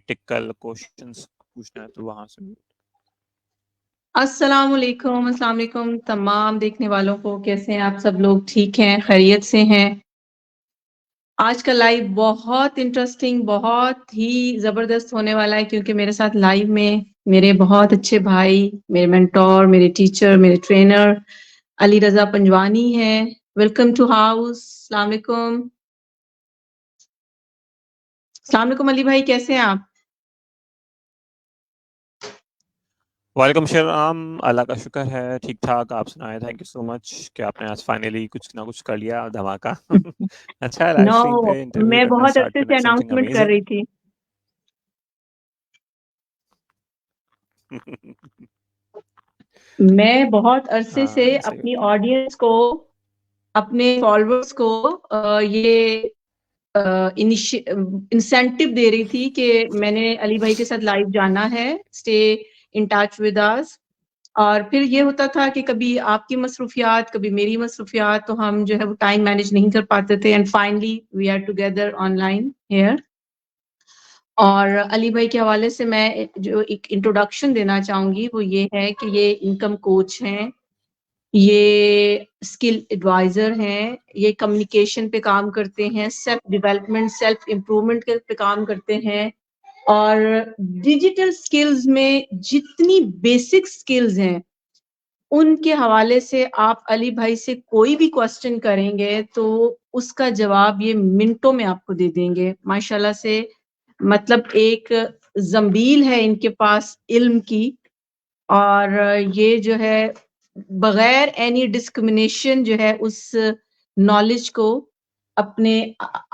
Practical questions पूछना है तो वहां से। अस्सलाम वालेकुम तमाम देखने वालों को। कैसे हैं आप सब लोग? ठीक हैं, खैरियत से हैं? आज का लाइव बहुत इंटरेस्टिंग, बहुत ही ज़बरदस्त होने वाला है, क्योंकि मेरे साथ लाइव में मेरे बहुत अच्छे भाई, मेरे मेंटोर, मेरे टीचर, मेरे ट्रेनर अली रज़ा पंजवानी हैं। Welcome to house. अस्सलाम वालेकुम। अस्सलाम वालेकुम अली भाई, कैसे हैं आप? वालेकुम सलाम, अल्लाह का शुक्र है, ठीक ठाक। आप सुनाएं। थैंक यू सो मच कि आपने आज फाइनली कुछ ना कुछ कर लिया धमाका। अच्छा है लाइव स्ट्रीम नो, पे इंटरव्यू मैं करना बहुत स्टार्ट अरसे करना, से समथिंग अनाउंसमेंट कर अमेजिंग। रही थी। मैं बहुत अरसे से हाँ सही अपनी बात है। ऑडियंस को, अपने फॉलोअर्स को ये इंसेंटिव दे रही थी कि मैंने अली भाई के साथ लाइव जाना है, stay in touch with us. और फिर ये होता था कि कभी आपकी मसरूफियात, कभी मेरी मसरूफियात, तो हम जो है वो टाइम मैनेज नहीं कर पाते थे। And finally we are together online here. और अली भाई के हवाले से मैं जो एक इंट्रोडक्शन देना चाहूंगी वो ये है कि ये इनकम कोच हैं, ये स्किल एडवाइजर हैं, ये कम्युनिकेशन पे काम करते हैं, सेल्फ डेवलपमेंट, सेल्फ इम्प्रूवमेंट पे काम करते हैं। और डिजिटल स्किल्स में जितनी बेसिक स्किल्स हैं उनके हवाले से आप अली भाई से कोई भी क्वेश्चन करेंगे तो उसका जवाब ये मिनटों में आपको दे देंगे माशाल्लाह से। मतलब एक जंबील है इनके पास इल्म की। और ये जो है बगैर एनी डिस्क्रिमिनेशन जो है उस नॉलेज को अपने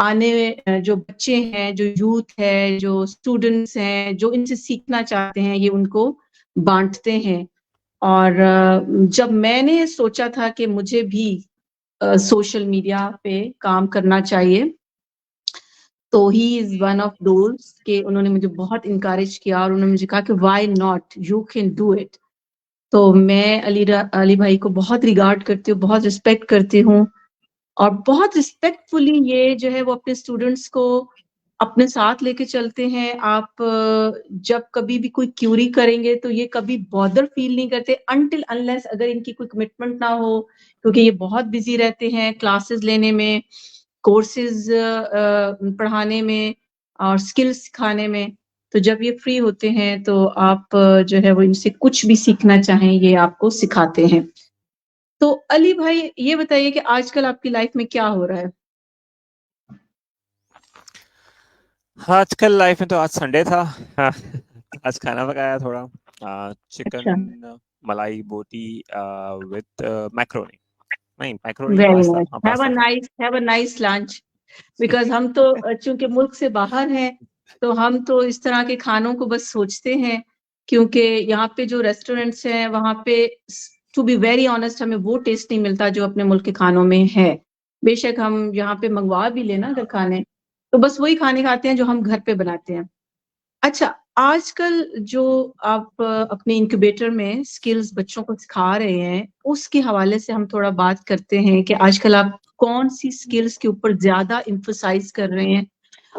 आने जो बच्चे हैं, जो यूथ है, जो स्टूडेंट्स हैं, जो इनसे सीखना चाहते हैं, ये उनको बांटते हैं। और जब मैंने सोचा था कि मुझे भी सोशल मीडिया पे काम करना चाहिए, तो he is one of those के उन्होंने मुझे बहुत इनकरेज किया और उन्होंने मुझे कहा कि why not, you can do it. तो मैं अली भाई को बहुत रिगार्ड करती हूँ, बहुत रिस्पेक्ट करती हूँ। और बहुत रिस्पेक्टफुली ये जो है वो अपने स्टूडेंट्स को अपने साथ लेके चलते हैं। आप जब कभी भी कोई क्यूरी करेंगे तो ये कभी बॉदर फील नहीं करते अनटिल अनलेस अगर इनकी कोई कमिटमेंट ना हो, क्योंकि ये बहुत बिजी रहते हैं क्लासेस लेने में, कोर्सेज पढ़ाने में और स्किल्स सिखाने में। तो जब ये फ्री होते हैं तो आप जो है वो इनसे कुछ भी सीखना चाहें ये आपको सिखाते हैं। तो अली भाई ये बताइए कि आजकल आपकी लाइफ में क्या हो रहा है? हाँ, आजकल लाइफ में तो आज संडे था। हाँ, आज खाना पकाया थोड़ा, अच्छा, चिकन मलाई बोटी विद मैक्रोनी। नहीं, मैक्रोनी वेरी पास्ता, नाइस। हाँ पास्ता था। Have a nice lunch. Because हम तो चूंकि मुल्क से बाहर हैं, तो हम तो इस तरह के खानों को बस सोचते हैं, क्योंकि यहाँ पे जो रेस्टोरेंट्स हैं वहाँ पे टू बी वेरी ऑनेस्ट हमें वो टेस्ट नहीं मिलता जो अपने मुल्क के खानों में है। बेशक हम यहाँ पे मंगवा भी लेना अगर खाने, तो बस वही खाने खाते हैं जो हम घर पे बनाते हैं। अच्छा, आजकल जो आप अपने इंक्यूबेटर में स्किल्स बच्चों को सिखा रहे हैं उसके हवाले से हम थोड़ा बात करते हैं कि आजकल आप कौन सी स्किल्स के ऊपर ज्यादा इम्फोसाइज कर रहे हैं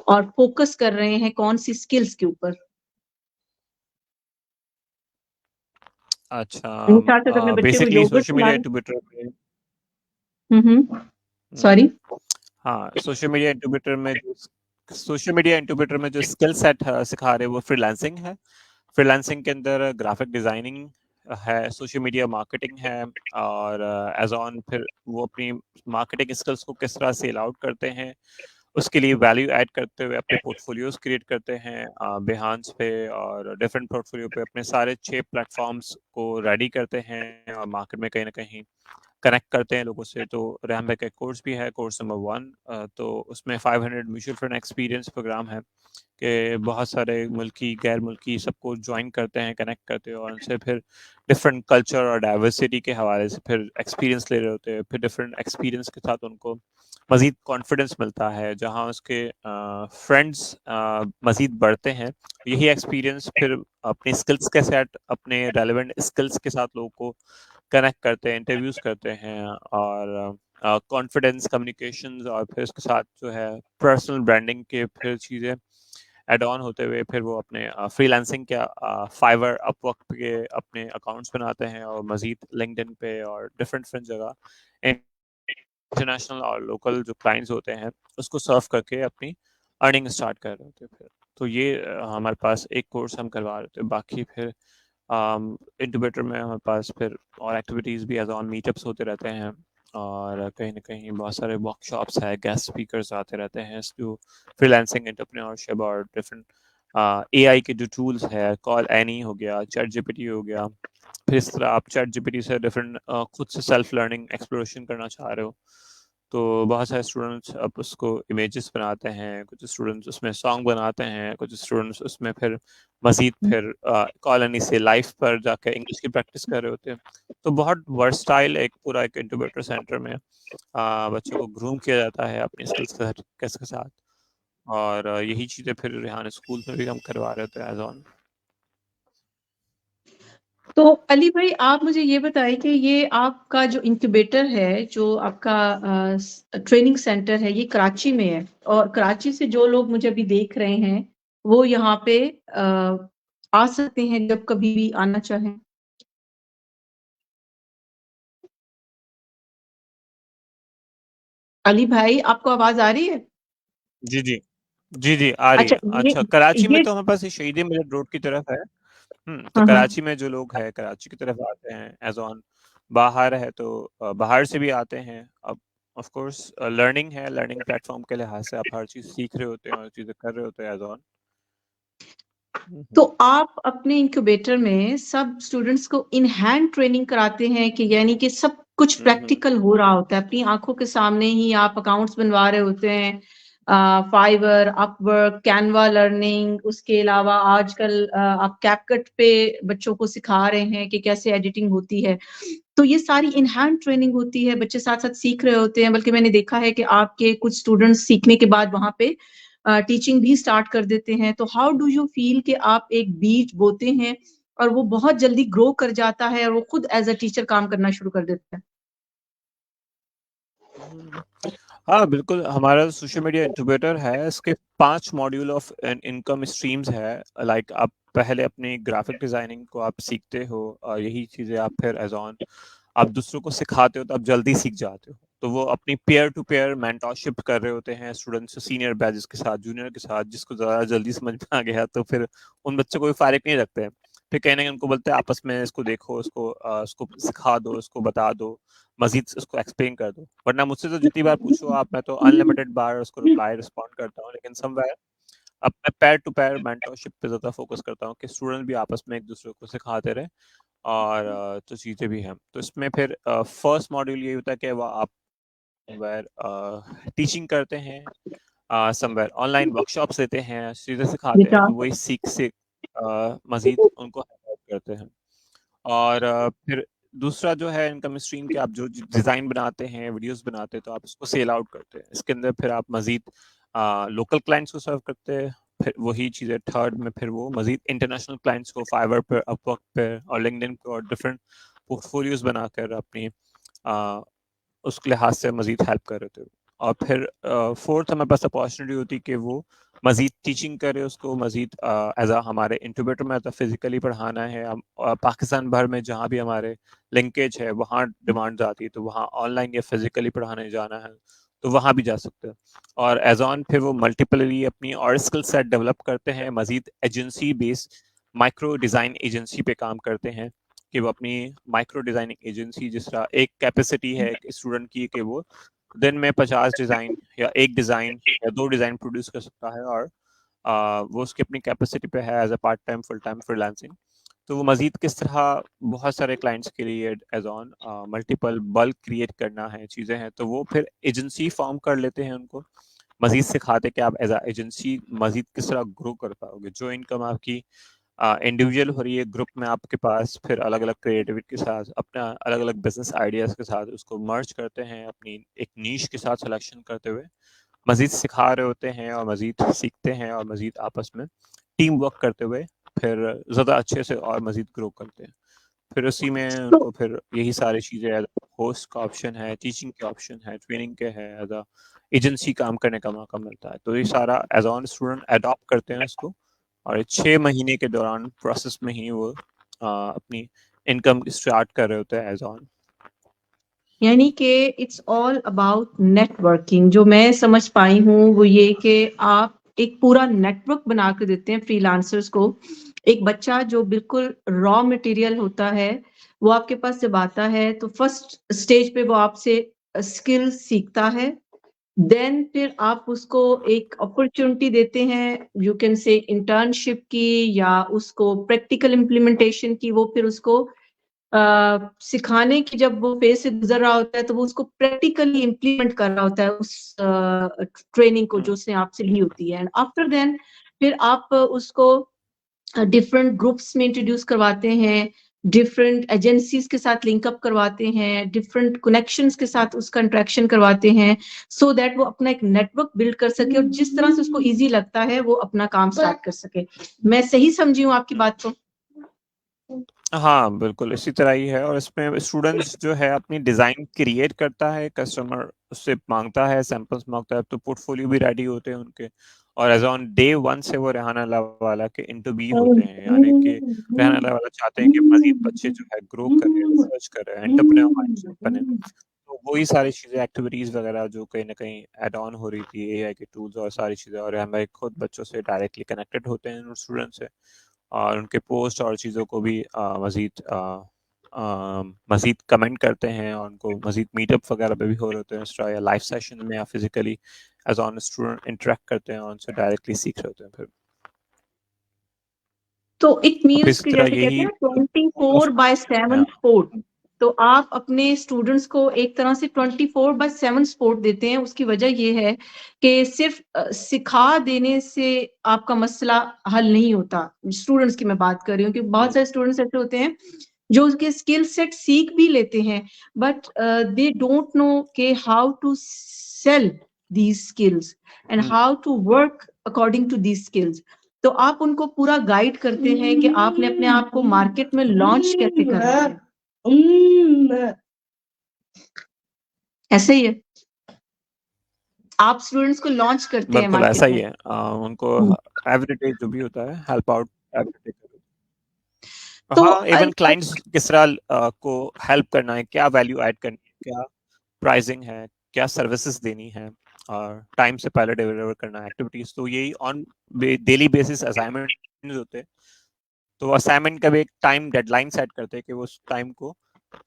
और फोकस कर रहे हैं, कौन सी स्किल्स के ऊपर? साथ साथ अपने अच्छा, बच्चे को बेसिकली योगर्ट सोशल खिला मीडिया रहे ट्विटर पे। हैं। हम्म, सॉरी। हाँ, सोशल मीडिया इंटरप्रेटर में जो स्किल सेट सिखा रहे हैं वो फ्रीलांसिंग है। फ्रीलांसिंग के अंदर ग्राफिक डिजाइनिंग है, सोशल मीडिया मार्केटिंग है, और एज ऑन फिर वो अपनी मार्केटिंग स्किल्स को किस तरह सेल आउट करते हैं, उसके लिए वैल्यू ऐड करते हुए अपने पोर्टफोलियोज क्रिएट करते हैं बिहान्स पे और डिफरेंट पोर्टफोलियो पे अपने सारे 6 प्लेटफॉर्म्स को रेडी करते हैं और मार्केट में कहीं ना कहीं कनेक्ट करते हैं लोगों से। तो रैम का कोर्स भी है, कोर्स नंबर 1। तो उसमें 500 म्यूचुअल फंड एक्सपीरियंस प्रोग्राम है कि बहुत सारे मुल्की गैर मुल्की सबको ज्वाइन करते हैं, कनेक्ट करते हैं और उनसे फिर डिफरेंट कल्चर और डाइवर्सिटी के हवाले से फिर एक्सपीरियंस ले रहे होते हैं। फिर डिफरेंट एक्सपीरियंस के साथ उनको मज़ीद कॉन्फिडेंस मिलता है, जहाँ उसके फ्रेंड्स मज़ीद बढ़ते हैं। यही एक्सपीरियंस फिर अपनी स्किल्स के सेट, अपने रेलिवेंट स्किल्स के साथ लोगों को कनेक्ट करते हैं, इंटरव्यूज करते हैं और कॉन्फिडेंस, कम्युनिकेशंस और फिर उसके साथ जो है पर्सनल ब्रांडिंग के फिर चीज़ें एड ऑन होते हुए फिर वो अपने फ्रीलांसिंग के फाइवर अपवर्क के अपने अकाउंट्स बनाते हैं और मजीद लिंक्डइन पे और डिफरेंट डिफरेंट जगह इंटरनेशनल और लोकल जो क्लाइंट्स होते हैं उसको सर्व करके अपनी अर्निंग स्टार्ट कर रहे होते हैं फिर। तो ये हमारे पास एक कोर्स हम करवा रहे थे। बाकी फिर इंक्यूबेटर में हमारे पास फिर और एक्टिविटीज़ भी एज ऑन मीटअप्स होते रहते हैं और कहीं ना कहीं बहुत सारे वर्कशॉप्स है, गेस्ट स्पीकर्स आते रहते हैं जो फ्रीलांसिंग एंटरप्रेन्योरशिप और डिफरेंट एआई के जो टूल्स है, कॉल एनी हो गया, चैट जीपीटी हो गया। फिर इस तरह आप चैट जीपीटी से डिफरेंट खुद से सेल्फ लर्निंग एक्सप्लोरेशन करना चाह रहे हो तो बहुत सारे स्टूडेंट्स अब उसको इमेजेस बनाते हैं, कुछ स्टूडेंट्स उसमें सॉन्ग बनाते हैं, कुछ स्टूडेंट्स उसमें फिर मजीद फिर कॉलोनी से लाइफ पर जाकर इंग्लिश की प्रैक्टिस कर रहे होते हैं। तो बहुत वर्सटाइल एक पूरा एक इंक्यूबेटर सेंटर में बच्चों को ग्रूम किया जाता है अपनी स्किल्स के साथ और यही चीज़ें फिर रेहान स्कूल में भी हम करवा रहे थे एज ऑन। तो अली भाई आप मुझे ये बताइए कि ये आपका जो इंक्यूबेटर है, जो आपका ट्रेनिंग सेंटर है, ये कराची में है और कराची से जो लोग मुझे अभी देख रहे हैं वो यहाँ पे आ सकते हैं जब कभी भी आना चाहें। अली भाई आपको आवाज आ रही है? जी जी जी जी आ रही अच्छा, है। अच्छा, कराची में ये तो हमारे पास ये शहीद मिलत रोड की तरफ है। तो हाँ हाँ। कराची में जो लोग हैं कराची की तरफ आते हैं एज ऑन, बाहर है तो बाहर से भी आते हैं। अब ऑफ कोर्स लर्निंग है, लर्निंग प्लेटफॉर्म के लिहाज से आप हर चीज़ सीख रहे होते हैं और चीज़ें कर रहे होते हैं एज ऑन। तो आप अपने इंक्यूबेटर में सब स्टूडेंट्स को इन हैंड ट्रेनिंग कराते हैं कि यानी कि सब कुछ प्रैक्टिकल हो रहा होता है, अपनी आंखों के सामने ही आप अकाउंट्स बनवा रहे होते हैं? फाइवर, अपवर्क, कैनवा लर्निंग, उसके अलावा आजकल आप कैपकट पे बच्चों को सिखा रहे हैं कि कैसे एडिटिंग होती है। तो ये सारी इन हैंड ट्रेनिंग होती है, बच्चे साथ साथ सीख रहे होते हैं, बल्कि मैंने देखा है कि आपके कुछ स्टूडेंट्स सीखने के बाद वहां पे टीचिंग भी स्टार्ट कर देते हैं। तो हाउ डू यू फील कि आप एक बीज बोते हैं और वो बहुत जल्दी ग्रो कर जाता है और वो खुद एज अ टीचर काम करना शुरू कर देता है? हाँ बिल्कुल, हमारा सोशल मीडिया इंक्यूबेटर है, इसके 5 मॉड्यूल ऑफ इनकम स्ट्रीम्स है। लाइक आप पहले अपनी ग्राफिक डिजाइनिंग को आप सीखते हो और यही चीज़ें आप फिर एज ऑन आप दूसरों को सिखाते हो तो आप जल्दी सीख जाते हो। तो वो अपनी पेयर टू पेयर मेंटरशिप कर रहे होते हैं स्टूडेंट्स, सीनियर बैचेस के साथ, जूनियर के साथ। जिसको ज़्यादा जल्दी समझ में आ गया तो फिर उन बच्चों को भी फारिग नहीं रखते हैं। फिर कहीं ना कहीं उनको बोलते हैं आपस में इसको देखो, इसको सिखा दो, इसको बता दो, मजीद उसको एक्सप्लेन कर दो। वरना मुझसे तो जितनी बार पूछो आप, मैं तो अनलिमिटेड बार उसको रिस्पॉन्ड करता हूँ। लेकिन समवेयर अब मैं पेयर टू पेयर मेंटरशिप पे ज़्यादा फोकस करता हूँ कि स्टूडेंट भी आपस में एक दूसरे को सिखाते रहे और तो चीज़ें भी हैं। तो इसमें फिर फर्स्ट मॉड्यूल ये होता है कि वह आप समवेयर टीचिंग करते हैं, समवेयर ऑनलाइन वर्कशॉप्स लेते हैं, चीज़ें सिखाते हैं, बेटा, तो वही सीख से मजीद उनको हेल्प करते हैं। और फिर दूसरा जो है इनकम स्ट्रीम के आप जो डिज़ाइन बनाते हैं, वीडियोस बनाते हैं, तो आप उसको सेल आउट करते हैं। इसके अंदर फिर आप मज़ीद लोकल क्लाइंट्स को सर्व करते हैं। फिर वही चीज़ें थर्ड में फिर वो मज़ीद इंटरनेशनल क्लाइंट्स को फाइवर पे, अपवर्क पे और लिंक्डइन पे और डिफरेंट पोर्टफोलियोज बनाकर अपनी अ, उस लिहाज से मज़ीद हेल्प कर रहे थे। और फिर फोर्थ हमारे पास अपॉर्चुनिटी होती कि वो मज़ीद टीचिंग करे, उसको मज़ीद एज आ हमारे इंक्यूबेटर में तो फिजिकली पढ़ाना है। हम पाकिस्तान भर में जहाँ भी हमारे लिंकेज है वहाँ डिमांड आती है, तो वहाँ ऑनलाइन या फिजिकली पढ़ाने जाना है तो वहाँ भी जा सकते हैं। और एज ऑन फिर वो मल्टीपली अपनी और स्किल सेट डेवलप करते हैं, मज़ीद agency based micro design agency पे काम करते हैं कि वो अपनी माइक्रो डिज़ाइनिंग एजेंसी, जिस तरह एक कैपेसिटी है एक स्टूडेंट की कि वो दिन में 50 डिज़ाइन या एक डिज़ाइन या 2 डिज़ाइन प्रोड्यूस कर सकता है और वो उसकी अपनी कैपेसिटी पे है as a part time full time freelancing. तो वो मज़ीद किस तरह बहुत सारे क्लाइंट्स के लिए as on multiple bulk create करना है चीज़ें हैं, तो वो फिर एजेंसी फॉर्म कर लेते हैं, उनको मज़ीद सिखाते कि आप एज अ एजेंसी मज़ीद किस तरह ग्रो कर पाओगे। जो इनकम आपकी इंडिविजुअल हो रही है, ग्रुप में आपके पास फिर अलग अलग क्रिएटिविटी के साथ अपना अलग अलग बिजनेस आइडियाज़ के साथ उसको मर्ज करते हैं अपनी एक नीश के साथ सिलेक्शन करते हुए, मज़ीद सिखा रहे होते हैं और मज़ीद सीखते हैं और मज़ीद आपस में टीम वर्क करते हुए फिर ज़्यादा अच्छे से और मज़ीद ग्रो करते हैं। फिर उसी में तो उनको फिर यही सारी चीज़ें, होस्ट का ऑप्शन है, टीचिंग के ऑप्शन है, ट्रेनिंग के है, एज अ एजेंसी काम करने का मौका मिलता है। तो ये सारा एज ऑन स्टूडेंट अडॉप्ट करते हैं इसको, और 6 महीने के दौरान प्रोसेस में ही वो अपनी इनकम स्टार्ट कर रहे होते हैं एज ऑन। यानी कि इट्स ऑल अबाउट नेटवर्किंग। जो मैं समझ पाई हूँ वो ये कि आप एक पूरा नेटवर्क बना के देते हैं फ्रीलांसर्स को। एक बच्चा जो बिल्कुल रॉ मटेरियल होता है वो आपके पास जब आता है तो फर्स्ट स्टेज पे वो आपसे स्किल सीखता है, देन फिर आप उसको एक अपॉर्चुनिटी देते हैं, यू कैन से इंटर्नशिप की या उसको प्रैक्टिकल इम्प्लीमेंटेशन की। वो फिर उसको सिखाने की जब वो फेज से गुजर रहा होता है तो वो उसको प्रैक्टिकली इम्प्लीमेंट कर रहा होता है उस ट्रेनिंग को जो उसने आपसे ली होती है। एंड आफ्टर देन फिर आप उसको डिफरेंट ग्रुप्स में इंट्रोड्यूस करवाते हैं, डिफरेंट एजेंसीज के साथ लिंकअप करवाते हैं, डिफरेंट कनेक्शंस के साथ उसका इंट्रैक्शन करवाते हैं, सो दैट वो अपना एक नेटवर्क बिल्ड कर सके और जिस तरह से उसको इजी लगता है वो अपना काम स्टार्ट कर सके। मैं सही समझी हूँ आपकी बात को? हाँ, बिल्कुल इसी तरह ही है। और इसमें स्टूडेंट्स जो है अपनी डिज़ाइन क्रिएट करता है, कस्टमर उससे माँगता है, सैंपल्स माँगता है, तो पोर्टफोलियो भी रेडी होते हैं उनके। और एज़ ऑन डे 1 से वो रेहान अल्लाहवाला के इंटू बी होते हैं, यानी कि रेहान अल्लाहवाला चाहते हैं कि मज़ीद बच्चे जो है ग्रो करें, रिसर्च करें, एंटरप्रेन्योर माइंडसेट बने। तो वही सारी चीज़ें, एक्टिविटीज़ वगैरह जो कहीं न कहीं ऐड ऑन हो रही थी, एआई के टूल्स और सारी चीज़ें, और हमें खुद बच्चों से डायरेक्टली कनेक्टेड होते हैं उन स्टूडेंट से, और उनके पोस्ट और चीज़ों को भी मज़ीद कमेंट करते हैं, और उनको मज़ीद मीटअप वगैरह पे भी हो रहे होते हैं इंस्टा या लाइव सेशन में, या physically as on student interact करते हैं और उनसे डायरेक्टली सीख रहे होते हैं फिर। तो इट और मीन्स इसी कि तरह जैसे कहते यही हैं 24/7 सपोर्ट, तो आप अपने स्टूडेंट्स को एक तरह से 24/7 सपोर्ट देते हैं। उसकी वजह ये है कि सिर्फ सिखा देने से आपका मसला हल नहीं होता। स्टूडेंट्स की मैं बात कर रही हूँ कि बहुत सारे स्टूडेंट्स ऐसे होते हैं जो उसके स्किल सेट सीख भी लेते हैं, बट दे डोंट नो के how to sell these skills and how to work according to these skills. तो आप उनको पूरा गाइड करते हैं कि आपने अपने आप को मार्केट में लॉन्च कैसे करना है। ऐसे ही है, आप स्टूडेंट्स को लॉन्च करते हैं बिल्कुल ऐसा मार्केट ही में। है। उनको एवरीडे जो भी होता है हेल्प आउट एवरीडे। तो हाँ, इवन क्लाइंट्स किस तरह को हेल्प करना है, क्या वैल्यू ऐड करनी है, क्या प्राइसिंग है, क्या सर्विसेज देनी है, और टाइम से पहले डिलीवर करना है एक्टिविटीज। तो यही ऑन डेली बेसिस असाइनमेंट होते हैं। तो असाइनमेंट का भी एक टाइम डेडलाइन सेट करते हैं कि वो उस टाइम को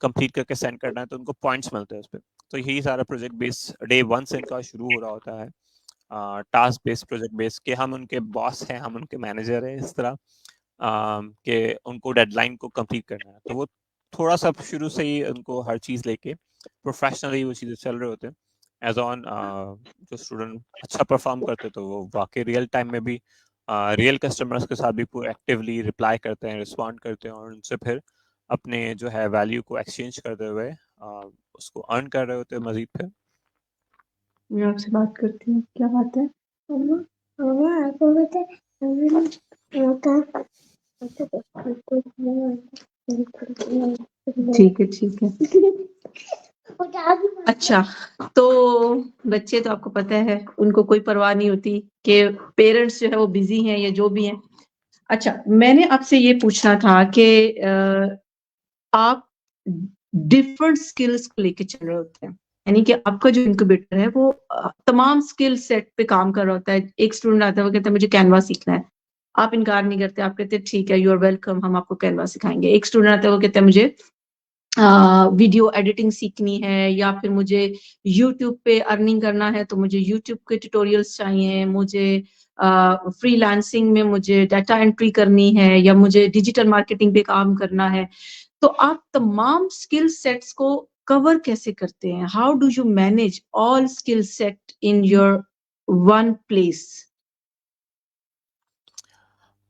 कंप्लीट करके सेंड करना है, तो उनको पॉइंट्स मिलते हैं उस पर। तो यही सारा प्रोजेक्ट बेस डे 1 से इनका शुरू हो रहा होता है, टास्क बेस्ड प्रोजेक्ट बेस्ड, कि हम उनके बॉस हैं, हम उनके मैनेजर हैं, इस तरह कि उनको डेडलाइन को कंप्लीट करना है। तो वो थोड़ा सा शुरू से ही उनको हर चीज़ लेके प्रोफेशनली वो चीज़ें चल रहे होते हैं एज ऑन। जो स्टूडेंट अच्छा परफॉर्म करते तो वो वाकई रियल टाइम में भी रियल कस्टमर्स के साथ भी एक्टिवली रिप्लाई करते हैं, रिस्पॉन्ड करते हैं, और उनसे फिर अपने जो है वैल्यू को एक्सचेंज करते हुए उसको अर्न कर रहे होते हैं मजीद फिर। मैं आपसे बात करती हूँ, क्या बात है? ठीक है, ठीक है। अच्छा, तो बच्चे तो आपको पता है उनको कोई परवाह नहीं होती कि पेरेंट्स जो है वो बिजी हैं या जो भी हैं। अच्छा, मैंने आपसे ये पूछना था कि आप डिफरेंट स्किल्स को लेके चल रहे होते हैं, यानी कि आपका जो इंक्यूबेटर है वो तमाम स्किल सेट पे काम कर रहा होता है। एक स्टूडेंट आता है वो कहता है मुझे कैनवा सीखना है, आप इनकार नहीं करते, आप कहते हैं ठीक है, यू आर वेलकम, हम आपको कैनवा सिखाएंगे। एक स्टूडेंट आता है वो कहता है मुझे वीडियो एडिटिंग सीखनी है, या फिर मुझे यूट्यूब पे अर्निंग करना है तो मुझे यूट्यूब के ट्यूटोरियल्स चाहिए, मुझे फ्रीलांसिंग में मुझे डाटा एंट्री करनी है, या मुझे डिजिटल मार्केटिंग पे काम करना है। तो आप तमाम स्किल सेट्स को कवर कैसे करते हैं? How do you manage all skill set in your one place?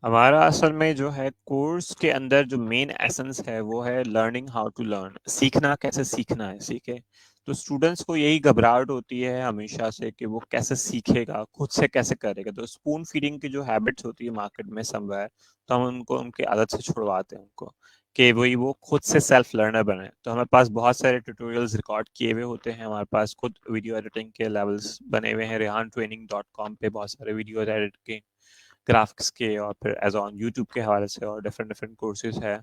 हमारा असल में जो है कोर्स के अंदर जो मेन एसेंस है वो है लर्निंग हाउ टू लर्न, सीखना कैसे सीखना है, सीखे। तो स्टूडेंट्स को यही घबराहट होती है हमेशा से कि वो कैसे सीखेगा, खुद से कैसे करेगा। तो स्पून फीडिंग की जो हैबिट्स होती है मार्केट में समवेयर, तो हम उनको उनकी आदत से छुड़वाते हैं उनको कि वही वो खुद से सेल्फ लर्नर बने। तो हमारे पास बहुत सारे ट्यूटोरियल्स रिकॉर्ड किए हुए होते हैं, हमारे पास खुद वीडियो एडिटिंग के लेवल्स बने हुए हैं, rehantraining.com पे बहुत सारे वीडियो एडिट के, ग्राफिक्स के, और फिर एज ऑन यूट्यूब के हवाले से और डिफरेंट डिफरेंट कोर्सेज है।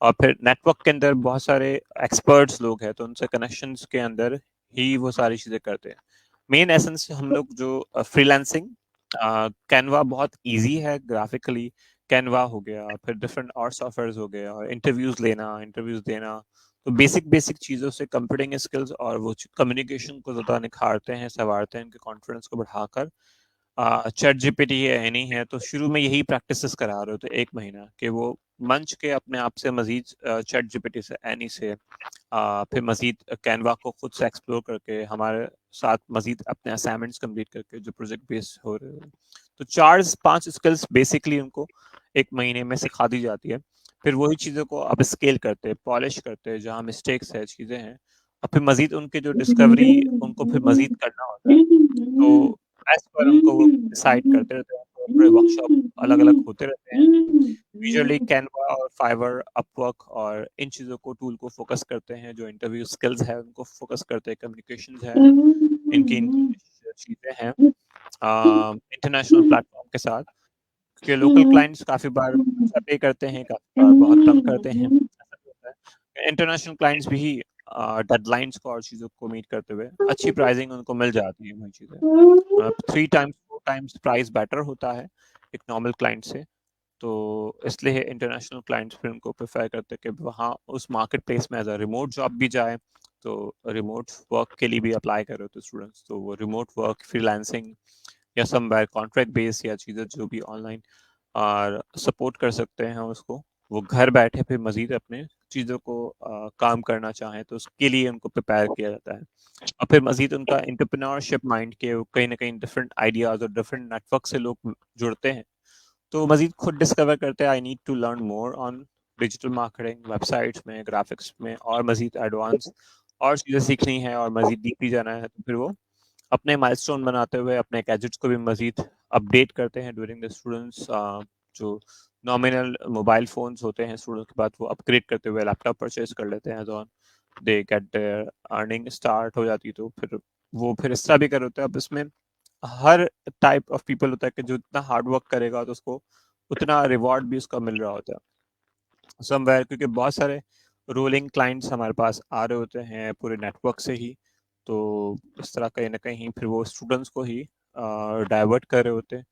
और फिर नेटवर्क के अंदर बहुत सारे एक्सपर्ट्स लोग हैं, तो उनसे कनेक्शंस के अंदर ही वो सारी चीज़ें करते हैं। मेन एसेंस हम लोग जो फ्रीलांसिंग, कैनवा बहुत इजी है ग्राफिकली, कैनवा हो गया, फिर डिफरेंट और सॉफ्टवेयर हो गए, और इंटरव्यूज लेना, इंटरव्यूज देना। तो बेसिक बेसिक चीज़ों से कंप्यूटिंग स्किल्स और वो कम्युनिकेशन को ज़्यादा निखारते हैं, संवारते हैं, उनके कॉन्फिडेंस को बढ़ाकर। चैट जीपीटी है, एनी है, तो शुरू में यही प्रैक्टिसेस करा रहे होते 1 महीना कि वो मंच के अपने आप से मजीद चैट जीपीटी से, एनी से, फिर मजीद कैनवा को खुद से एक्सप्लोर करके हमारे साथ मजीद अपने असाइनमेंट्स कंप्लीट करके जो प्रोजेक्ट बेस्ड हो रहे हैं। तो 4-5 स्किल्स बेसिकली उनको 1 महीने में सिखा दी जाती है। फिर वही चीज़ों को अब स्केल करते हैं, पॉलिश करते हैं, जहाँ मिस्टेक्स है, चीज़ें हैं, और फिर मजीद उनके जो डिस्कवरी उनको फिर मजीद करना होता है। तो एज़ पर उनको वो डिसाइड करते रहते हैं, तो पूरे वर्कशॉप अलग-अलग होते रहते हैं। यूजुअली कैनवा और फाइवर, अपवर्क और इन चीज़ों को, टूल को फ़ोकस करते हैं, जो इंटरव्यू स्किल्स है उनको फ़ोकस करते हैं, कम्युनिकेशंस है, इनकी चीज़ें हैं इंटरनेशनल प्लेटफ़ॉर्म के साथ। क्योंकि लोकल क्लाइंट्स काफ़ी बार अच्छा पे करते हैं, काफ़ी बार बहुत कम करते हैं, ऐसा भी होता है। इंटरनेशनल क्लाइंट्स भी डेडलाइन्स को और चीज़ों को मीट करते हुए अच्छी प्राइसिंग उनको मिल जाती है वही चीज़ें। 3 टाइम्स 4 टाइम्स प्राइस बेटर होता है एक नॉर्मल क्लाइंट से। तो इसलिए इंटरनेशनल क्लाइंट्स फिर उनको प्रेफर करते हैं कि वहाँ उस मार्केट प्लेस में एज अ रिमोट जॉब भी जाए। तो रिमोट वर्क के लिए भी अप्लाई कर रहे होते स्टूडेंट्स, तो वो रिमोट वर्क, फ्रीलांसिंग या समवेयर कॉन्ट्रैक्ट बेस या चीज़ें जो भी ऑनलाइन और सपोर्ट कर सकते हैं उसको, वो घर बैठे फिर मजीद अपने चीज़ों को काम करना चाहें तो उसके लिए उनको प्रिपेयर किया जाता है। और फिर मजीद उनका एंटरप्रेन्योरशिप माइंड के कहीं ना कहीं डिफरेंट आइडियाज़ और डिफरेंट नेटवर्क से लोग जुड़ते हैं, तो मजीद खुद डिस्कवर करते हैं I need to learn more on digital marketing, websites में, ग्राफिक्स में, और मजीद एडवांस और चीज़ें सीखनी है और मजीद डीपली जाना है। तो फिर वो अपने माइलस्टोन बनाते हुए अपने गैजेट्स को भी मजीद अपडेट करते हैं ड्यूरिंग द स्टूडेंट्स। जो नॉमिनल मोबाइल फ़ोन्स होते हैं स्टूडेंट के पास, वो अपग्रेड करते हुए लैपटॉप परचेज कर लेते हैं as on they get their earning start हो जाती है। तो फिर वो फिर इस तरह भी कर होता है। अब इसमें हर टाइप ऑफ पीपल होता है कि जो इतना हार्ड वर्क करेगा तो उसको उतना रिवॉर्ड भी उसका मिल रहा होता है समवेयर, क्योंकि बहुत सारे रोलिंग क्लाइंट्स हमारे पास आ रहे होते हैं पूरे नेटवर्क से ही। तो इस तरह कहीं ना कहीं फिर वो स्टूडेंट्स को ही डाइवर्ट कर रहे होते हैं,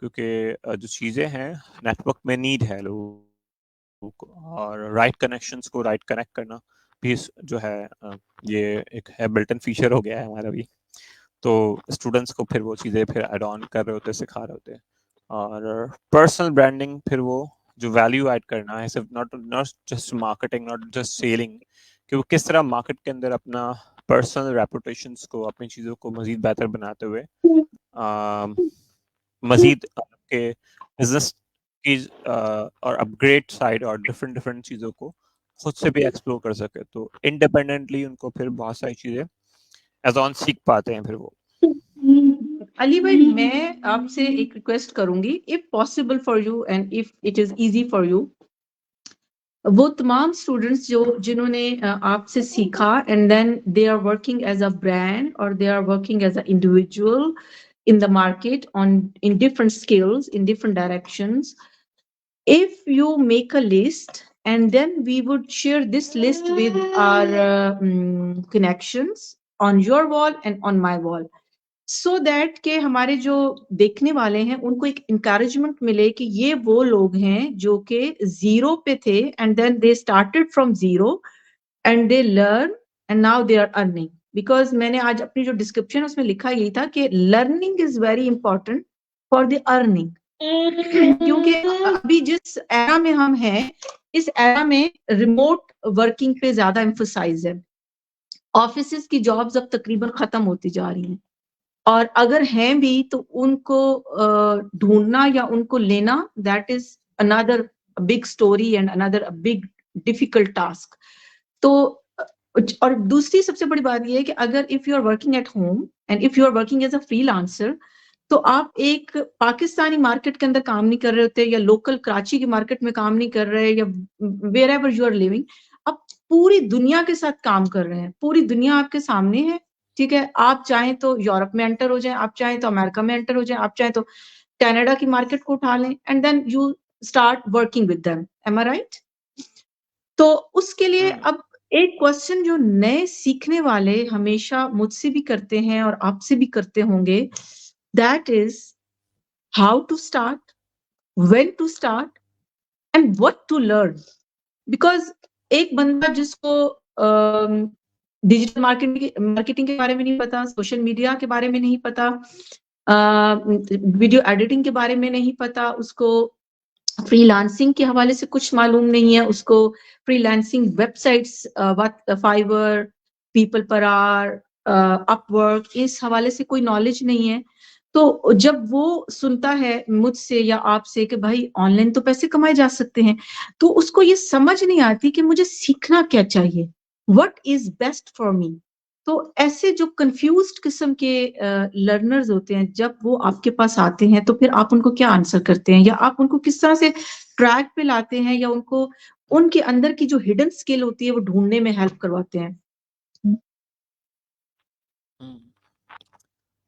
क्योंकि जो चीज़ें हैं नेटवर्क में नीड है लोगों को, और राइट कनेक्शंस को राइट कनेक्ट करना भी जो है ये एक है बिल्ट इन फीचर हो गया है हमारा भी। तो स्टूडेंट्स को फिर वो चीज़ें फिर एड ऑन कर रहे होते हैं, सिखा रहे होते हैं। और पर्सनल ब्रांडिंग फिर वो जो वैल्यू ऐड करना है, सिर्फ not not just marketing, not just selling, कि वो किस तरह मार्केट के अंदर अपना पर्सनल रेपुटेशंस को, अपनी चीज़ों को मजीद बेहतर बनाते हुए मजीद आपके बिजनेस की और अपग्रेड साइड और डिफरेंट डिफरेंट चीज़ों को खुद से भी एक्सप्लोर कर सके, तो इंडिपेंडेंटली उनको फिर बहुत सारी चीज़ें एज ऑन सीख पाते हैं फिर वो। अली भाई, मैं आपसे एक रिक्वेस्ट करूंगी, if possible for you and if it is easy for you, वो तमाम स्टूडेंट्स जो जिन्होंने आपसे सीखा and then they are working as a brand और they are working as a individual in the market on in different skills in different directions, if you make a list and then we would share this list with our connections on your wall and on my wall, so that के हमारे जो देखने वाले हैं उनको एक encouragement मिले कि ये वो लोग हैं जो कि zero पे थे and then they started from zero and they learn and now they are earning. Because मैंने आज अपनी जो description उसमें लिखा यही था कि learning is very important for the earning. क्योंकि अभी जिस एरा में हम हैं, इस एरा में रिमोट वर्किंग पे ज्यादा एम्फोसाइज है। ऑफिसेज की जॉब्स अब तकरीबन खत्म होती जा रही हैं, और अगर हैं भी तो उनको ढूंढना या उनको लेना that is another big story and another big difficult task. तो और दूसरी सबसे बड़ी बात ये है कि अगर if you are working at home and if you are working as a freelancer, तो आप एक पाकिस्तानी मार्केट के अंदर काम नहीं कर रहे होते, या लोकल कराची की मार्केट में काम नहीं कर रहे, या wherever you are living, आप पूरी दुनिया के साथ काम कर रहे हैं, पूरी दुनिया आपके सामने है, ठीक है। आप चाहें तो यूरोप में एंटर हो जाएं, आप चाहें तो अमेरिका में एंटर हो जाएं, आप चाहें तो कनाडा की मार्केट को उठा लें, and then you start working with them, am I right? तो उसके लिए अब एक क्वेश्चन जो नए सीखने वाले हमेशा मुझसे भी करते हैं और आपसे भी करते होंगे, that is how to start, when to start and what to learn. Because एक बंदा जिसको डिजिटल मार्केटिंग के बारे में नहीं पता, सोशल मीडिया के बारे में नहीं पता, वीडियो एडिटिंग के बारे में नहीं पता, उसको फ्रीलांसिंग के हवाले से कुछ मालूम नहीं है, उसको freelancing websites Fiverr, People Per Hour, Upwork, इस हवाले से कोई नॉलेज नहीं है, तो जब वो सुनता है मुझसे या आपसे कि भाई ऑनलाइन तो पैसे कमाए जा सकते हैं, तो उसको ये समझ नहीं आती कि मुझे सीखना क्या चाहिए, what is best for me. तो ऐसे जो कंफ्यूज्ड किस्म के लर्नर्स होते हैं, जब वो आपके पास आते हैं, तो फिर आप उनको क्या आंसर करते हैं, या आप उनको किस तरह से ट्रैक पे लाते हैं, या उनको उनके अंदर की जो हिडन स्किल होती है वो ढूंढने में हेल्प करवाते हैं?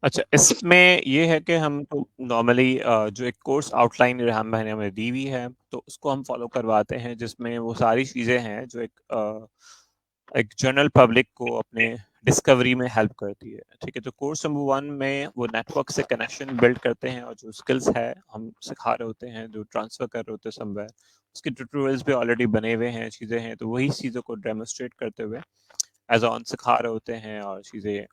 अच्छा, इसमें ये है कि हम तो नॉर्मली जो एक कोर्स आउटलाइन मैंने हमें दी हुई है, तो उसको हम फॉलो करवाते हैं, जिसमें वो सारी चीज़ें हैं जो एक जनरल पब्लिक को अपने डिस्कवरी में हेल्प करती है। ठीक है, तो कोर्स नंबर 1 में वो नेटवर्क से कनेक्शन बिल्ड करते हैं, और जो स्किल्स है हम सिखा रहे होते हैं, जो ट्रांसफ़र कर रहे होते हैं समवेयर, उसके ट्यूटोरियल्स भी ऑलरेडी बने हुए हैं, चीज़ें हैं, तो वही चीज़ों को डेमोस्ट्रेट करते हुए एज ऑन सिखा रहे होते हैं, और चीज़ें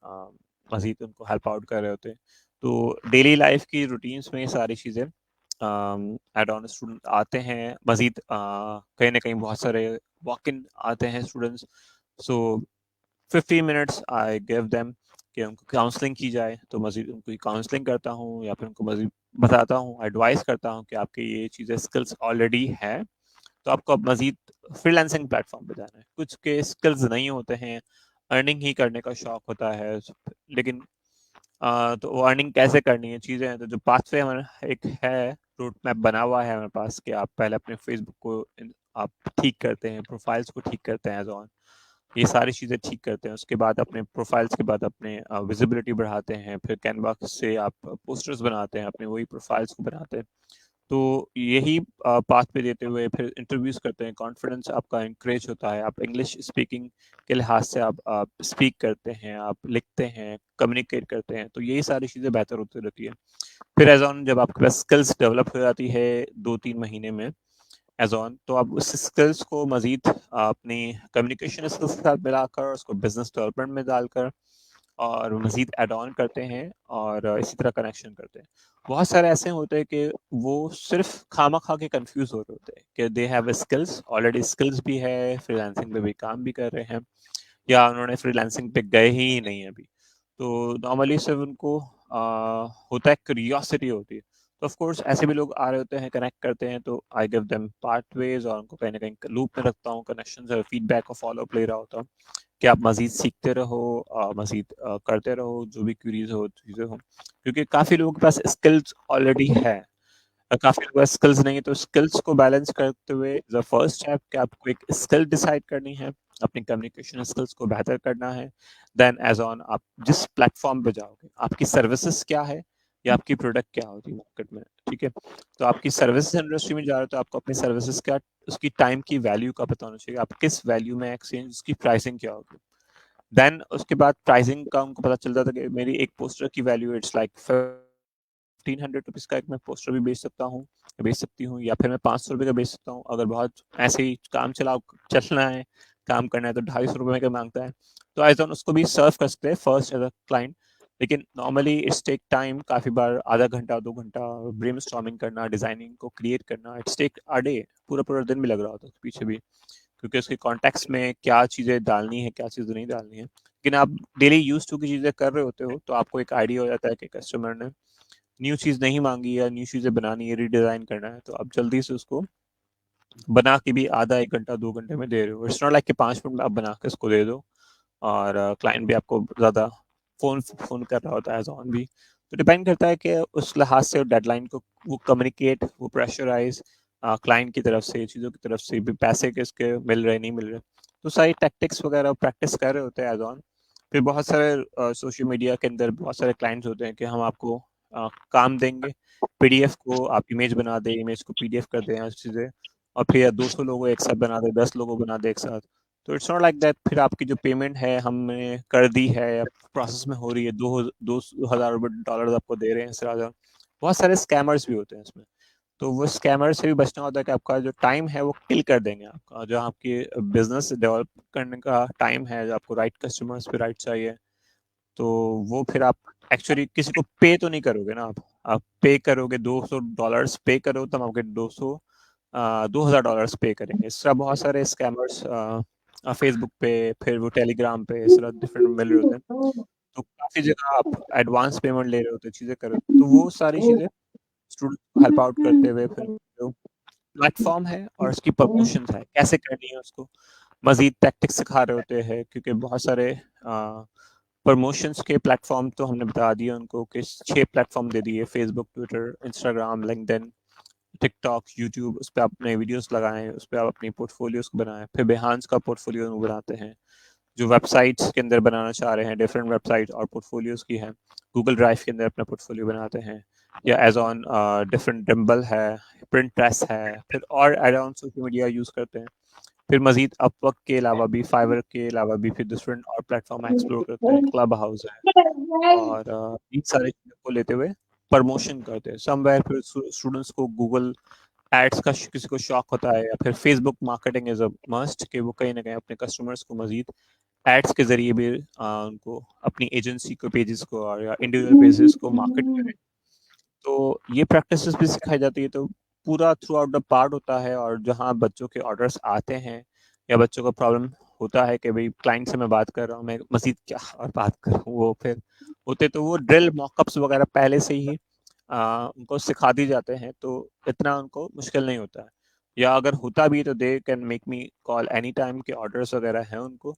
मज़ीद उनको हेल्प आउट कर रहे होते हैं। तो डेली लाइफ की रूटीन्स में ये सारी चीज़ें एड ऑन स्टूडेंट आते हैं, मज़ीद कहीं ना कहीं बहुत सारे वॉक इन आते हैं students. So 50 minutes I give them कि उनको काउंसलिंग की जाए, तो मज़ीद उनको काउंसलिंग करता हूँ, या फिर उनको मज़ीद बताता हूँ, एडवाइस करता हूँ कि आपके ये चीज़ें स्किल्स ऑलरेडी है, तो आपको अब मज़ीद फ्रीलांसिंग प्लेटफॉर्म पे जाना है। कुछ के स्किल्स नहीं होते हैं, अर्निंग ही करने का शौक होता है, लेकिन तो वो अर्निंग कैसे करनी है, चीज़ें हैं, तो जो पाथवे हमारा एक है, रूट मैप बना हुआ है हमारे पास, कि आप पहले अपने फेसबुक को आप ठीक करते हैं, प्रोफाइल्स को ठीक करते हैं एज ऑन, ये सारी चीज़ें ठीक करते हैं, उसके बाद अपने प्रोफाइल्स के बाद अपने विजिबिलिटी बढ़ाते हैं, फिर कैनवा से आप पोस्टर्स बनाते हैं, अपने वही प्रोफाइल्स को बनाते हैं। तो यही पाथ पे देते हुए फिर इंटरव्यूज़ करते हैं, कॉन्फिडेंस आपका इंक्रीज होता है, आप इंग्लिश स्पीकिंग के लिहाज से आप स्पीक करते हैं, आप लिखते हैं, कम्युनिकेट करते हैं, तो यही सारी चीज़ें बेहतर होती रहती है। फिर एज ऑन जब आपके पास स्किल्स डेवलप हो जाती है 2-3 महीने में एज ऑन, तो आप उस स्किल्स को मज़ीद अपनी कम्युनिकेशन स्किल्स के साथ मिलाकर, उसको बिजनेस डेवलपमेंट में डालकर और मज़ीद ऐड ऑन करते हैं, और इसी तरह कनेक्शन करते हैं। बहुत सारे ऐसे होते हैं कि वो सिर्फ खामा-खा के कन्फ्यूज़ हो रहे होते हैं कि they have skills, already skills भी है, फ्रीलांसिंग पे भी काम भी कर रहे हैं, या उन्होंने फ्रीलांसिंग पे गए ही नहीं अभी। तो नॉर्मली सिर्फ उनको होता है, क्यूरियोसिटी होती है। तो ऑफ कोर्स ऐसे भी लोग आ रहे होते हैं, कनेक्ट करते हैं, तो आई गिव देम पाथवेज, और उनको कहीं न कहीं लूप में रखता हूँ, कनेक्शंस और फीडबैक और फ़ॉलो-अप ले रहा होता हूँ कि आप मज़ीद सीखते रहो, मज़ीद करते रहो, जो भी क्वेरीज़ हो, चीज़ें हों। क्योंकि काफ़ी लोगों के पास स्किल्स ऑलरेडी है, काफ़ी लोगों के पास स्किल्स नहीं है, तो स्किल्स को बैलेंस करते हुए द फर्स्ट स्टेप कि आपको एक स्किल डिसाइड करनी है, अपनी कम्युनिकेशन स्किल्स को बेहतर करना है। देन एज़ ऑन आप जिस प्लेटफ़ॉर्म पे जाओगे, आपकी सर्विसेज़ क्या है या आपकी प्रोडक्ट क्या होती है मार्केट में, ठीक है? तो आपकी सर्विसेज़ इंडस्ट्री में जा रहे हो, तो आपको अपनी सर्विसेज़ का उसकी टाइम की वैल्यू का पता होना चाहिए। आप किस वैल्यू में एक्सचेंज, उसकी प्राइसिंग क्या होगी? देन उसके बाद प्राइसिंग का उनको पता चल जाता है कि मेरी एक पोस्टर की वैल्यू इट्स लाइक 1500 का एक मैं पोस्टर भी बेच सकता हूँ, बेच सकती हूँ, या फिर मैं 500 रुपये का बेच सकता हूँ। अगर बहुत ऐसे ही काम चलाओ चलना है, काम करना है, तो 250 रुपये का मांगता है, तो एज ऑन उसको भी सर्व कर सकते हैं फर्स्ट एज अ क्लाइंट। लेकिन नॉर्मली इट्स टेक टाइम, काफ़ी बार आधा घंटा 2 घंटा ब्रेनस्टॉर्मिंग करना, डिजाइनिंग को क्रिएट करना, इट्स टेक अ डे, पूरा पूरा दिन भी लग रहा होता है पीछे भी, क्योंकि उसके कॉन्टेक्स्ट में क्या चीज़ें डालनी है, क्या चीज़ें नहीं डालनी है। लेकिन आप डेली यूज टू की चीज़ें कर रहे होते हो, तो आपको एक आइडिया हो जाता है कि कस्टमर ने न्यू चीज़ नहीं मांगी या न्यू चीज़ें बनानी है, रीडिज़ाइन करना है, तो आप जल्दी से उसको बना के भी आधा 1 घंटा 2 घंटे में दे रहे हो। इट्स नॉट लाइक कि 5 मिनट में आप बना के उसको दे दो और क्लाइंट भी आपको ज़्यादा फ़ोन फ़ोन कर रहा होता है एज़ ऑन भी। तो डिपेंड करता है कि उस लिहाज से डेडलाइन को वो कम्युनिकेट, वो प्रेशराइज़ क्लाइंट की तरफ से, चीज़ों की तरफ से भी पैसे किसके मिल रहे, नहीं मिल रहे। तो सारी टैक्टिक्स वगैरह प्रैक्टिस कर रहे होते हैं एज़ ऑन। फिर बहुत सारे सोशल मीडिया के अंदर बहुत सारे क्लाइंट्स होते हैं कि हम आपको काम देंगे, पीडीएफ को आप इमेज बना दें, इमेज को पीडीएफ कर दें, ऐसी चीज़ें। और फिर 200 लोगो एक साथ बना दें, 10 लोगो बना दें एक साथ। तो इट्स नॉट लाइक दैट। फिर आपकी जो पेमेंट है हमने कर दी है या प्रोसेस में हो रही है, 2,000 डॉलर आपको दे रहे हैं इससे ज़्यादा। बहुत सारे स्कैमर्स भी होते हैं इसमें। तो वो स्कैमर से भी बचना होता है कि आपका जो टाइम है वो किल कर देंगे आपका, जो आपकी बिजनेस डेवलप करने का टाइम है, जो आपको राइट कस्टमर्स पे राइट चाहिए, तो वो फिर आप एक्चुअली किसी को पे तो नहीं करोगे ना। आप पे करोगे, $200 पे करो तब आपके 2,000 डॉलर्स पे करेंगे। इस तरह बहुत सारे स्कैमर्स फेसबुक पे, फिर वो टेलीग्राम पे, इस तरह डिफरेंट मिल रहे होते हैं। तो काफ़ी जगह आप एडवांस पेमेंट ले रहे होते हैं, चीज़ें कर रहे होते हैं। तो वो सारी चीज़ें स्टूडेंट को हेल्प आउट करते हुए फिर जो प्लेटफ़ॉर्म है और उसकी प्रमोशंस है, कैसे करनी है उसको, मज़ीद टैक्टिक्स सिखा रहे होते हैं। क्योंकि बहुत सारे प्रमोशंस के प्लेटफ़ॉर्म तो हमने बता दिए उनको कि 6 प्लेटफ़ॉर्म दे दिए, Facebook, Twitter, Instagram, LinkedIn, TikTok, YouTube. उस पे आप अपने वीडियोस लगाएँ, उस पे आप अपनी पोर्टफोलियोज़ को बनाएँ। फिर बेहान्स का पोर्टफोलियो बनाते हैं। जो वेबसाइट्स के अंदर बनाना चाह रहे हैं, डिफरेंट वेबसाइट और पोर्टफोलियोज़ की हैं, गूगल ड्राइव के अंदर अपना पोर्टफोलियो बनाते हैं, या एज़-ऑन डिफरेंट डिम्बल है, प्रिंटप्रेस है, फिर और add on social media use करते हैं। फिर मज़ीद अपवर्क के अलावा भी, फाइवर के अलावा भी फिर डिफरेंट और प्लेटफ़ॉर्म एक्सप्लोर करते हैं, क्लब हाउस है और इन सारी चीज़ों को लेते हुए प्रमोशन करते हैं। समवेयर फिर स्टूडेंट्स को गूगल एड्स का किसी को शौक होता है, या फिर Facebook marketing is a must कि वो कहीं न कहीं अपने कस्टमर्स को मज़ीद एड्स के ज़रिए भी उनको अपनी एजेंसी को, पेजेस को और या इंडिविजुअल पेजेस को मार्केट करें। तो ये प्रैक्टिसेस भी सिखाई जाती है। तो पूरा थ्रू आउट द पार्ट होता है। और जहाँ बच्चों के ऑर्डर्स आते हैं या बच्चों को प्रॉब्लम होता है कि भाई क्लाइंट से मैं बात कर रहा हूँ, मैं मज़ीद क्या और बात करूँ, वो फिर होते तो वो ड्रिल मॉकअप्स वगैरह पहले से ही उनको सिखा दी जाते हैं, तो इतना उनको मुश्किल नहीं होता है। या अगर होता भी तो they can make me call any time के ऑर्डर्स वगैरह हैं उनको,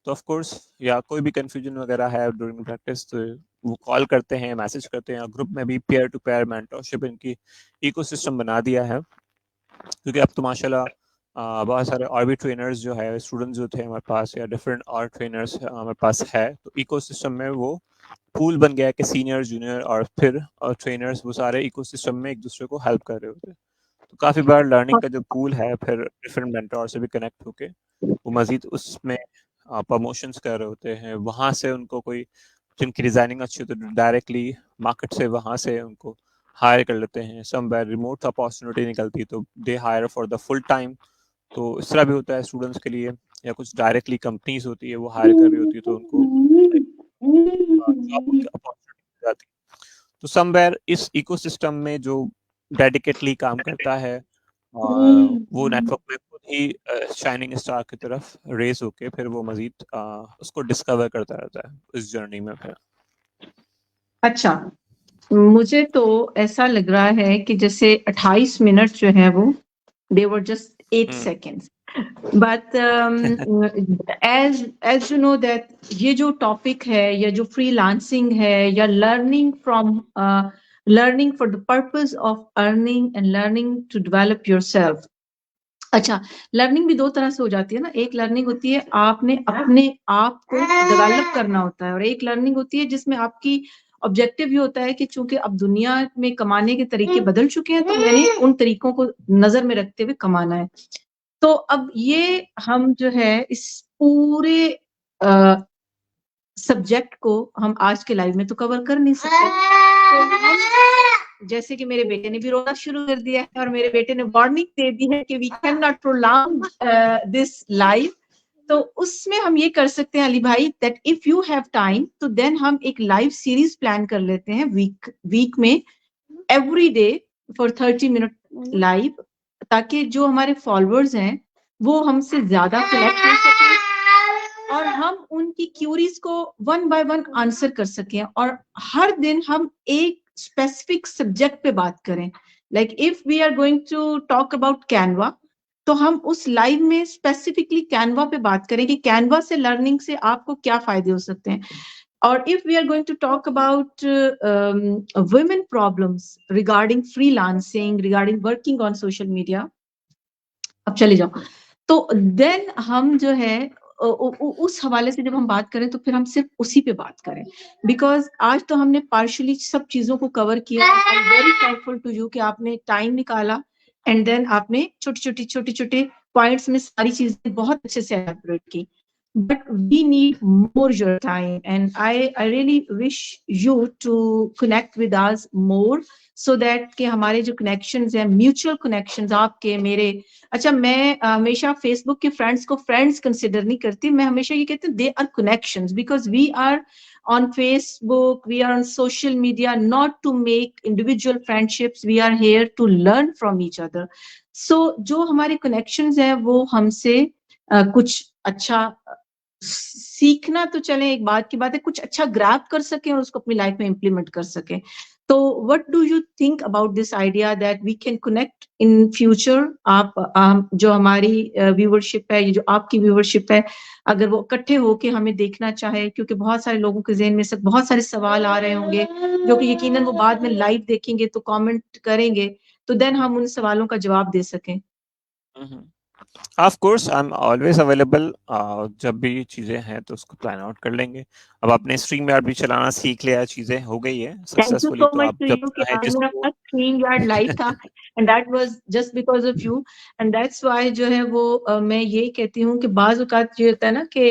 तो ऑफ कोर्स, या कोई भी कंफ्यूजन वगैरह है ड्यूरिंग प्रैक्टिस, तो वो कॉल करते हैं, मैसेज करते हैं। ग्रुप में भी पेयर टू पेयर मेंटरशिप इनकी इकोसिस्टम बना दिया है। क्योंकि अब तो माशाल्लाह बहुत सारे और भी ट्रेनर्स जो है, स्टूडेंट्स जो थे हमारे पास, या डिफरेंट और ट्रेनर्स हमारे पास है, तो इकोसिस्टम में वो पूल बन गया है कि सीनियर, जूनियर और फिर ट्रेनर्स वो सारे इकोसिस्टम में एक दूसरे को हेल्प कर रहे होते हैं। तो काफ़ी बार लर्निंग का जो पूल है, फिर डिफरेंट मेंटोर से भी कनेक्ट होके वो मज़ीद उसमें प्रमोशंस कर रहे होते हैं। वहाँ से उनको कोई, जिनकी डिज़ाइनिंग अच्छी होती है, तो डायरेक्टली मार्केट से वहाँ से उनको हायर कर लेते हैं। समवेयर रिमोट अपॉर्चुनिटी निकलती है तो they hire for the full time. तो इस तरह भी होता है स्टूडेंट्स के लिए। या कुछ डायरेक्टली कंपनीज होती है वो हायर कर रही होती है, तो उनको जॉब अपॉर्चुनिटी मिल जाती है। तो समवेयर इस इकोसिस्टम में जो डेडिकेटली काम करता है, वो नेटवर्क में खुद ही शाइनिंग स्टार की तरफ रेस होके फिर वो मजीद उसको डिस्कवर करता रहता है इस जर्नी में फिर। अच्छा, मुझे तो ऐसा लग रहा है कि जैसे 28 मिनट जो है वो they were just 8 seconds. But as you know that ये जो टॉपिक है, या जो फ्रीलांसिंग है, या learning for the purpose of earning and learning to develop yourself. अच्छा, लर्निंग भी 2 तरह से हो जाती है ना। एक लर्निंग होती है आपने अपने आप को डेवलप करना होता है, और एक लर्निंग होती है जिसमें आपकी ऑब्जेक्टिव ये होता है कि चूंकि अब दुनिया में कमाने के तरीके बदल चुके हैं, तो मैंने उन तरीकों को नजर में रखते हुए कमाना है। तो अब ये हम जो है इस पूरे सब्जेक्ट को हम आज के लाइव में तो कवर कर नहीं सकते। तो हम, जैसे कि मेरे बेटे ने भी रोना शुरू कर दिया है और मेरे बेटे ने वार्निंग दे दी है कि we can not prolong this live, तो उसमें हम ये कर सकते हैं अली भाई, that if you have time तो देन हम एक लाइव सीरीज प्लान कर लेते हैं वीक में, every day for 30 minute live, ताकि जो हमारे फॉलोअर्स हैं वो हमसे ज्यादा कनेक्ट हो सके और हम उनकी क्यूरीज को वन बाय वन आंसर कर सकें। और हर दिन हम एक स्पेसिफिक सब्जेक्ट पे बात करें. Like if we are going to talk about Canva, तो हम उस लाइव में स्पेसिफिकली कैनवा पे बात करें कि कैनवा से लर्निंग से आपको क्या फायदे हो सकते हैं. Or if we are going to talk about women problems regarding freelancing, regarding working on social media, अब चले जाओ, तो देन हम जो है उस हवाले से जब हम बात करें तो फिर हम सिर्फ उसी पे बात करें, बिकॉज आज तो हमने पार्शली सब चीजों को कवर किया. I am very thankful to you कि आपने टाइम निकाला एंड देन आपने छोटी छोटी पॉइंट्स में सारी चीजें बहुत अच्छे से एलैबोरेट की. But we need more your time, and I really wish you to connect with us more so that कि हमारे जो connections हैं, mutual connections आपके मेरे. अच्छा, मैं हमेशा Facebook के friends को friends consider नहीं करती, मैं हमेशा ये कहती हूँ they are connections, because we are on Facebook, we are on social media not to make individual friendships, we are here to learn from each other. So जो हमारे connections हैं वो हमसे कुछ अच्छा सीखना तो चले एक बात की बात है, कुछ अच्छा ग्रैब कर सके और उसको अपनी लाइफ में इम्प्लीमेंट कर सके. तो what do you think about this idea that we can connect in future? आप जो हमारी व्यूअरशिप है, ये जो आपकी व्यूअरशिप है, अगर वो इकट्ठे होके हमें देखना चाहे, क्योंकि बहुत सारे लोगों के ज़हन में सब बहुत सारे सवाल आ रहे होंगे जो कि यकीनन वो बाद में लाइव देखेंगे तो कमेंट करेंगे, तो देन हम उन सवालों का जवाब दे सकें. Of course I am always available. जब भी चीजें हैं तो उसको प्लान आउट कर लेंगे. अब आपने स्ट्रीम यार्ड भी चलाना सीख लिया, चीजें हो गई है सक्सेसफुली, तो आप जब चाहें जिसको स्ट्रीम यार्ड लाइव था and that was just because of you, and that's why जो है वो मैं यही कहती हूँ कि बाज़ औक़ात ये होता है ना कि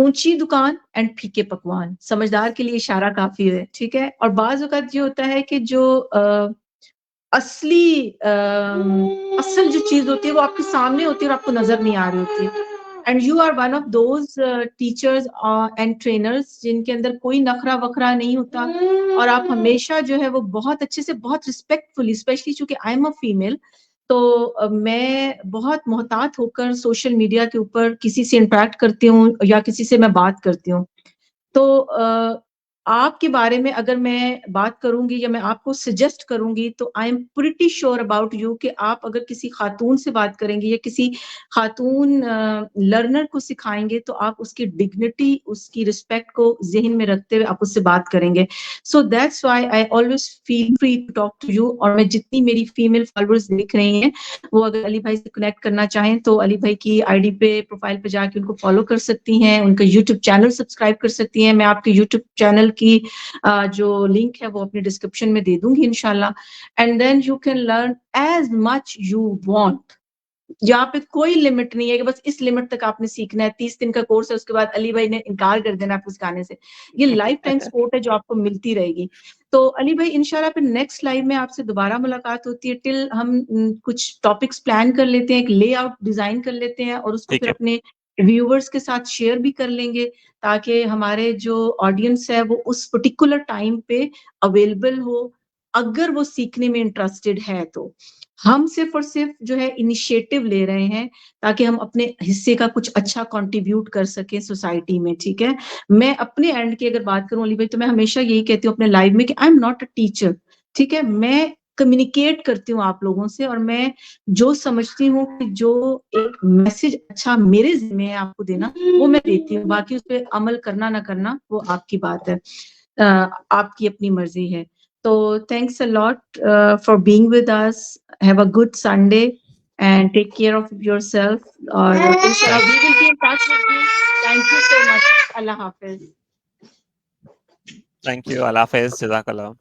ऊंची दुकान एंड फीके पकवान, समझदार के लिए इशारा काफी है, ठीक है. और बाज़ औक़ात ये होता है कि जो असल जो चीज होती है वो आपके सामने होती है और आपको नजर नहीं आ रही होती है. And you are one of those teachers and trainers जिनके अंदर कोई नखरा वखरा नहीं होता, और आप हमेशा जो है वो बहुत अच्छे से, बहुत रिस्पेक्टफुली, स्पेशली चूंकि आई एम अ फीमेल, तो मैं बहुत मोहतात होकर सोशल मीडिया के ऊपर किसी से इंटरेक्ट करती हूँ या किसी से मैं बात करती हूँ. तो आपके बारे में अगर मैं बात करूंगी या मैं आपको सजेस्ट करूंगी, तो I am pretty sure about you कि आप अगर किसी खातून से बात करेंगे या किसी खातून लर्नर को सिखाएंगे, तो आप उसकी डिग्निटी, उसकी रिस्पेक्ट को जहन में रखते हुए आप उससे बात करेंगे. So that's why I always feel free to talk to you. और मैं जितनी मेरी फीमेल फॉलोअर्स देख रही हैं, वो अगर अली भाई से कनेक्ट करना चाहें तो अली भाई की आईडी पे, प्रोफाइल पे जाके उनको फॉलो कर सकती हैं, उनका यूट्यूब चैनल सब्सक्राइब कर सकती हैं. मैं आपके यूट्यूब चैनल की जो लिंक है वो अपने डिस्क्रिप्शन में दे दूंगी इंशाल्लाह. And then you can learn as much you want. यहाँ पे कोई लिमिट नहीं है कि बस इस लिमिट तक आपने सीखना है, 30 दिन का कोर्स है, उसके बाद अली भाई ने इनकार कर देना आपको सिखाने से. ये लाइफ टाइम सपोर्ट है जो आपको मिलती रहेगी. तो अली भाई इंशाल्लाह फिर नेक्स्ट लाइव में आपसे दोबारा मुलाकात होती है. टिल हम कुछ टॉपिक्स प्लान कर लेते हैं, एक लेआउट डिजाइन कर लेते हैं और उसको फिर अपने व्यूअर्स के साथ शेयर भी कर लेंगे, ताकि हमारे जो ऑडियंस है वो उस पर्टिकुलर टाइम पे अवेलेबल हो, अगर वो सीखने में इंटरेस्टेड है. तो हम सिर्फ और सिर्फ जो है इनिशिएटिव ले रहे हैं ताकि हम अपने हिस्से का कुछ अच्छा कंट्रीब्यूट कर सके सोसाइटी में, ठीक है. मैं अपने एंड की अगर बात करूं अली भाई, तो मैं हमेशा यही कहती हूँ अपने लाइव में कि I am not a teacher, ठीक है. मैं कम्युनिकेट करती हूँ आप लोगों से, और मैं जो समझती हूँ कि जो एक मैसेज अच्छा मेरे जिम्मे है आपको देना, वो मैं देती हूँ. बाकी उस पर अमल करना ना करना वो आपकी बात है, आपकी अपनी मर्जी है. So thanks a lot for being with us. Have a good Sunday and take care of yourself. Inshallah, we will be in touch with you. Thank you so much. Allah Hafiz. Thank you. Allah Hafiz. Jazakallah.